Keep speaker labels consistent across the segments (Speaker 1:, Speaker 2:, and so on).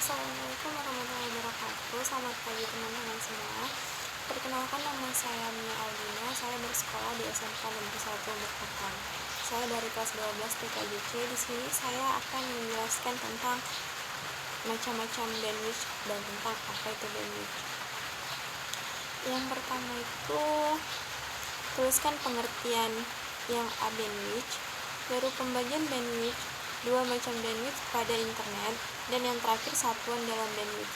Speaker 1: Assalamualaikum warahmatullahi wabarakatuh. Selamat pagi teman-teman semua. Perkenalkan, nama saya Mia Aldina. Saya bersekolah di SMK Negeri 1 Bekakang. Saya dari kelas 12 TKJC. Di sini saya akan menjelaskan tentang macam-macam bandwidth dan tentang apa itu bandwidth. Yang pertama itu tuliskan pengertian yang A bandwidth, baru pembagian bandwidth, dua macam bandwidth pada internet, dan yang terakhir satuan dalam bandwidth.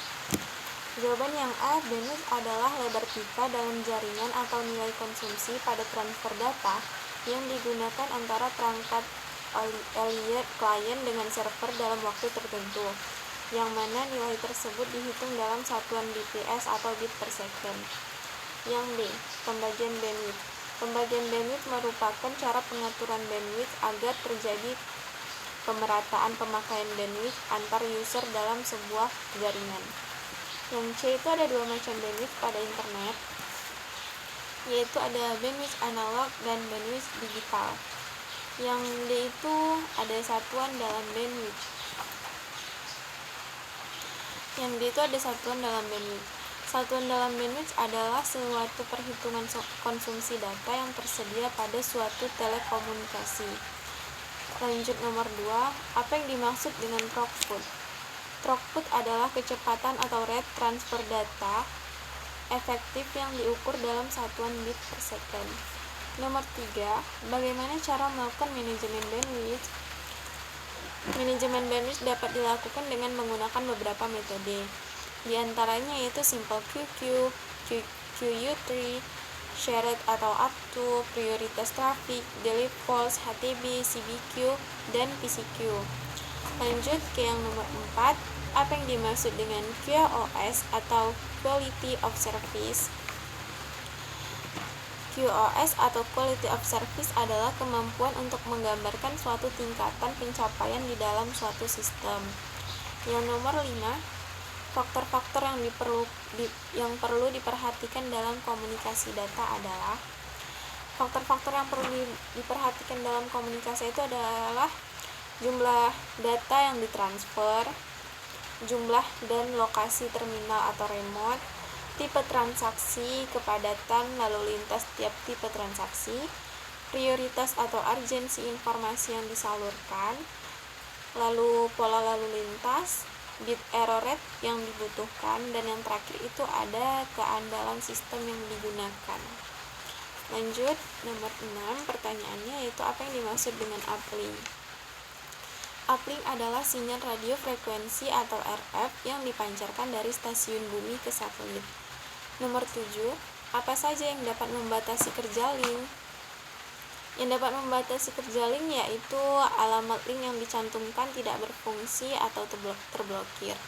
Speaker 1: Jawaban yang A, bandwidth adalah lebar pipa dalam jaringan atau nilai konsumsi pada transfer data yang digunakan antara perangkat klien dengan server dalam waktu tertentu, yang mana nilai tersebut dihitung dalam satuan bps atau bit per second. Yang B, pembagian bandwidth. Pembagian bandwidth merupakan cara pengaturan bandwidth agar terjadi pemerataan pemakaian bandwidth antar user dalam sebuah jaringan. Yang C itu ada dua macam bandwidth pada internet, yaitu ada bandwidth analog dan bandwidth digital. Yang D itu ada satuan dalam bandwidth. Yang D itu ada satuan dalam bandwidth. Satuan dalam bandwidth adalah suatu perhitungan konsumsi data yang tersedia pada suatu telekomunikasi. Lanjut nomor 2, apa yang dimaksud dengan throughput? Throughput adalah kecepatan atau rate transfer data efektif yang diukur dalam satuan bit per second. Nomor 3, bagaimana cara melakukan manajemen bandwidth? Manajemen bandwidth dapat dilakukan dengan menggunakan beberapa metode. Di antaranya yaitu Simple QQ, QU3, shared atau up to, prioritas traffic, delete false, HTB, CBQ, dan PCQ. Lanjut ke yang nomor 4, apa yang dimaksud dengan QoS atau Quality of Service? QoS atau Quality of Service adalah kemampuan untuk menggambarkan suatu tingkatan pencapaian di dalam suatu sistem. Yang nomor 5, faktor-faktor yang perlu diperhatikan dalam komunikasi data adalah faktor-faktor yang perlu diperhatikan dalam komunikasi itu adalah jumlah data yang ditransfer, jumlah dan lokasi terminal atau remote, tipe transaksi, kepadatan lalu lintas tiap tipe transaksi, prioritas atau urgensi informasi yang disalurkan, lalu pola lalu lintas, bit error rate yang dibutuhkan, dan yang terakhir itu ada keandalan sistem yang digunakan. Lanjut nomor 6, pertanyaannya yaitu apa yang dimaksud dengan uplink? Uplink adalah sinyal radio frekuensi atau RF yang dipancarkan dari stasiun bumi ke satelit. Nomor 7, apa saja yang dapat membatasi kerja link? Yang dapat membatasi kerja link yaitu alamat link yang dicantumkan tidak berfungsi atau terblokir.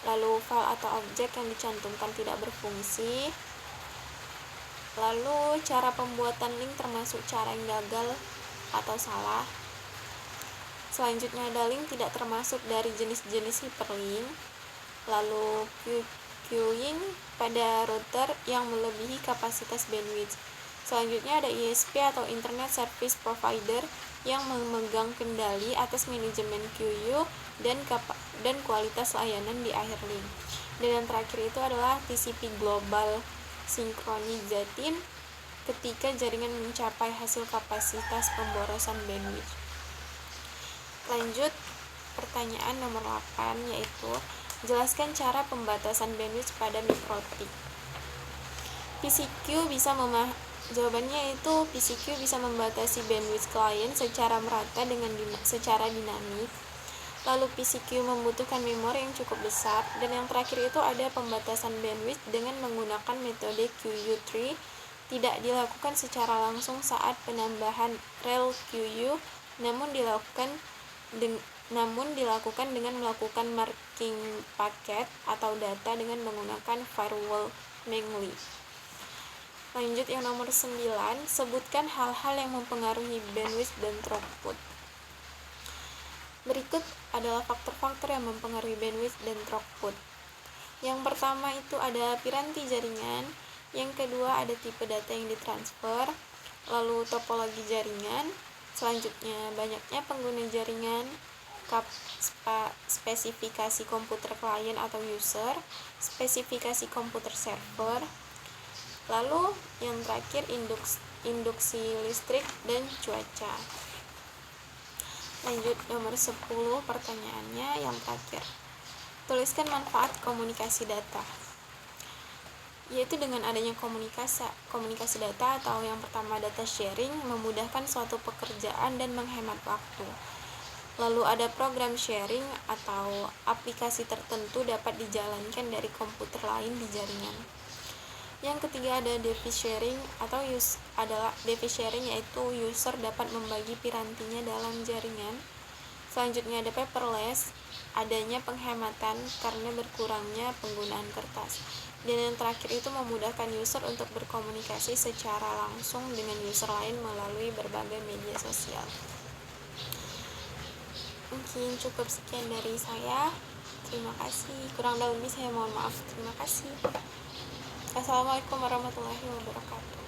Speaker 1: Lalu file atau objek yang dicantumkan tidak berfungsi. Lalu cara pembuatan link termasuk cara yang gagal atau salah. Selanjutnya ada link tidak termasuk dari jenis-jenis hyperlink. Lalu queuing pada router yang melebihi kapasitas bandwidth. Selanjutnya ada ISP atau Internet Service Provider yang memegang kendali atas manajemen QU dan kualitas layanan di akhir link. Dan yang terakhir itu adalah TCP Global Synchronization ketika jaringan mencapai hasil kapasitas pemborosan bandwidth. Lanjut pertanyaan nomor 8 yaitu jelaskan cara pembatasan bandwidth pada mikrotik. Jawabannya itu PCQ bisa membatasi bandwidth klien secara merata secara dinamik. Lalu PCQ membutuhkan memori yang cukup besar, dan yang terakhir itu ada pembatasan bandwidth dengan menggunakan metode QU3 tidak dilakukan secara langsung saat penambahan rel QU, namun dilakukan dengan melakukan marking paket atau data dengan menggunakan firewall manually. Lanjut yang nomor 9, sebutkan hal-hal yang mempengaruhi bandwidth dan throughput. Berikut adalah faktor-faktor yang mempengaruhi bandwidth dan throughput. Yang pertama itu ada piranti jaringan, yang kedua ada tipe data yang ditransfer, lalu topologi jaringan, selanjutnya banyaknya pengguna jaringan, spesifikasi komputer klien atau user, spesifikasi komputer server, lalu yang terakhir induksi listrik dan cuaca. Lanjut nomor 10 pertanyaannya yang terakhir. Tuliskan manfaat komunikasi data. Yaitu dengan adanya komunikasi data atau yang pertama data sharing memudahkan suatu pekerjaan dan menghemat waktu. Lalu ada program sharing atau aplikasi tertentu dapat dijalankan dari komputer lain di jaringan. Yang ketiga ada device sharing atau device sharing yaitu user dapat membagi pirantinya dalam jaringan. Selanjutnya ada paperless, adanya penghematan karena berkurangnya penggunaan kertas. Dan yang terakhir itu memudahkan user untuk berkomunikasi secara langsung dengan user lain melalui berbagai media sosial. Mungkin cukup sekian dari saya. Terima kasih. Kurang lebih saya mohon maaf. Terima kasih. Assalamualaikum warahmatullahi wabarakatuh.